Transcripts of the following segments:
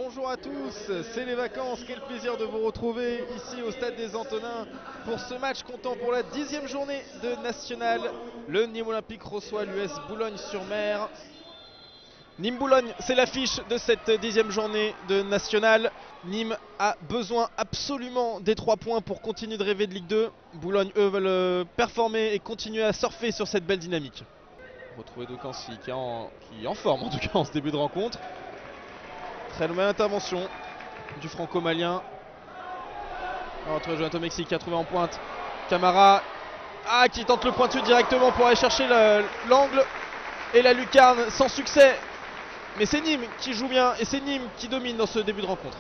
Bonjour à tous, c'est les vacances, quel plaisir de vous retrouver ici au stade des Antonins pour ce match comptant pour la 10e journée de National. Le Nîmes Olympique reçoit l'US Boulogne-sur-Mer. Nîmes-Boulogne, c'est l'affiche de cette 10e journée de National. Nîmes a besoin absolument des 3 points pour continuer de rêver de Ligue 2. Boulogne, eux, veulent performer et continuer à surfer sur cette belle dynamique. Retrouver Doukancy qui est en forme en tout cas en ce début de rencontre. Très nouvelle intervention du franco-malien. On va retrouver Jonathan Mexique qui a trouvé en pointe Camara. Qui tente le pointu directement pour aller chercher l'angle et la lucarne sans succès. Mais c'est Nîmes qui joue bien et c'est Nîmes qui domine dans ce début de rencontre.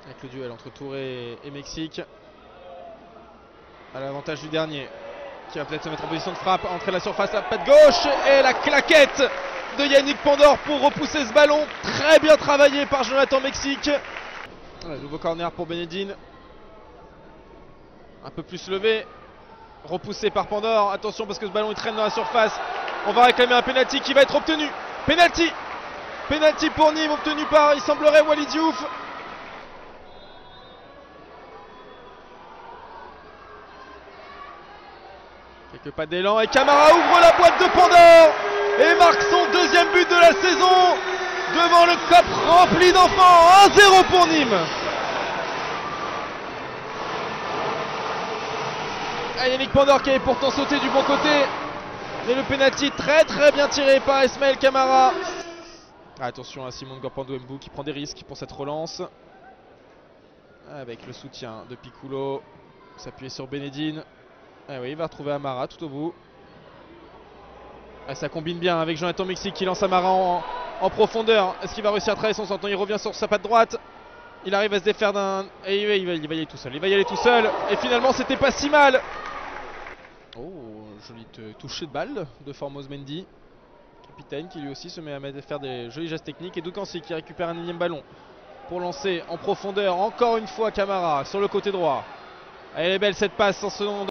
Avec le duel entre Touré et Mexique. À l'avantage du dernier qui va peut-être se mettre en position de frappe, entrer la surface, la patte gauche et la claquette de Yannick Pandore pour repousser ce ballon. Très bien travaillé par Jonathan Mexique. Nouveau corner pour Benedine. Un peu plus levé. Repoussé par Pandore. Attention parce que ce ballon il traîne dans la surface. On va réclamer un penalty qui va être obtenu. Penalty. Penalty pour Nîmes obtenu par, il semblerait, Walid Diouf. Quelques pas d'élan et Camara ouvre la boîte de Pandore et marque son deuxième but de la saison devant le COP rempli d'enfants. 1-0 pour Nîmes. Yannick Pandore qui avait pourtant sauté du bon côté. Et le penalty très bien tiré par Ismaël Camara. Attention à Simon Ngapandou-Mbou qui prend des risques pour cette relance. Avec le soutien de Piccolo. S'appuyer sur Benedine. Oui, il va retrouver Amara tout au bout. Ça combine bien avec Jonathan Mexique qui lance Amara en profondeur. Est-ce qu'il va réussir à travailler son centre? Il revient sur sa patte droite. Il arrive à se défaire d'un... Et il va y aller tout seul. Il va y aller tout seul. Et finalement, c'était pas si mal. Oh, joli toucher de balle de Formose Mendy. Capitaine qui lui aussi se met à faire des jolis gestes techniques. Et Doukancy qui récupère un énième ballon pour lancer en profondeur. Encore une fois Camara sur le côté droit. Elle est belle cette passe en ce nom.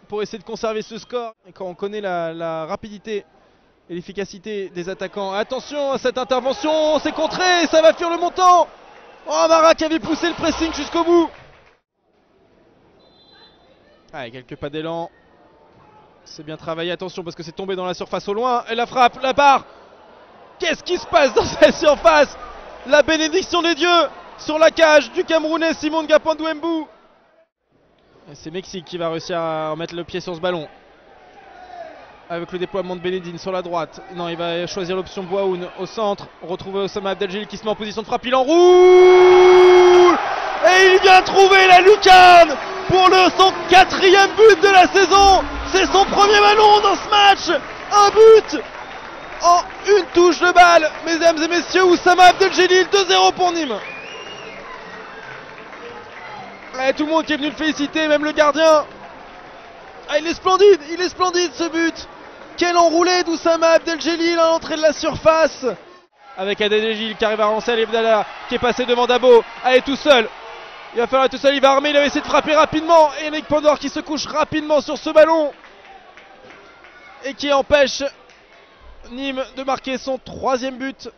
Pour essayer de conserver ce score. Et quand on connaît la rapidité et l'efficacité des attaquants. Attention à cette intervention, c'est contré, ça va faire le montant. Oh, Amara qui avait poussé le pressing jusqu'au bout. Quelques pas d'élan. C'est bien travaillé, attention parce que c'est tombé dans la surface au loin. Et la frappe, la barre. Qu'est-ce qui se passe dans cette surface? La bénédiction des dieux sur la cage du Camerounais Simon Ngapandou-Mbou. C'est Mexique qui va réussir à remettre le pied sur ce ballon. Avec le déploiement de Benedine sur la droite. Non, il va choisir l'option Boaoun au centre. On retrouve Osama Abdeljelil qui se met en position de frappe. Il enroule. Et il vient trouver la lucarne pour son 4e but de la saison. C'est son premier ballon dans ce match. Un but en une touche de balle. Mesdames et messieurs, Osama Abdeljelil, 2-0 pour Nîmes. Tout le monde qui est venu le féliciter, même le gardien. Il est splendide ce but. Quel enroulé d'Oussama Abdeljelil à l'entrée de la surface. Avec Abdeljelil qui arrive à relancer Ali Abdallah qui est passé devant Dabo. Allez tout seul. Il va falloir être tout seul, il va armer, il va essayer de frapper rapidement. Et Yannick Pandore qui se couche rapidement sur ce ballon. Et qui empêche Nîmes de marquer son 3e but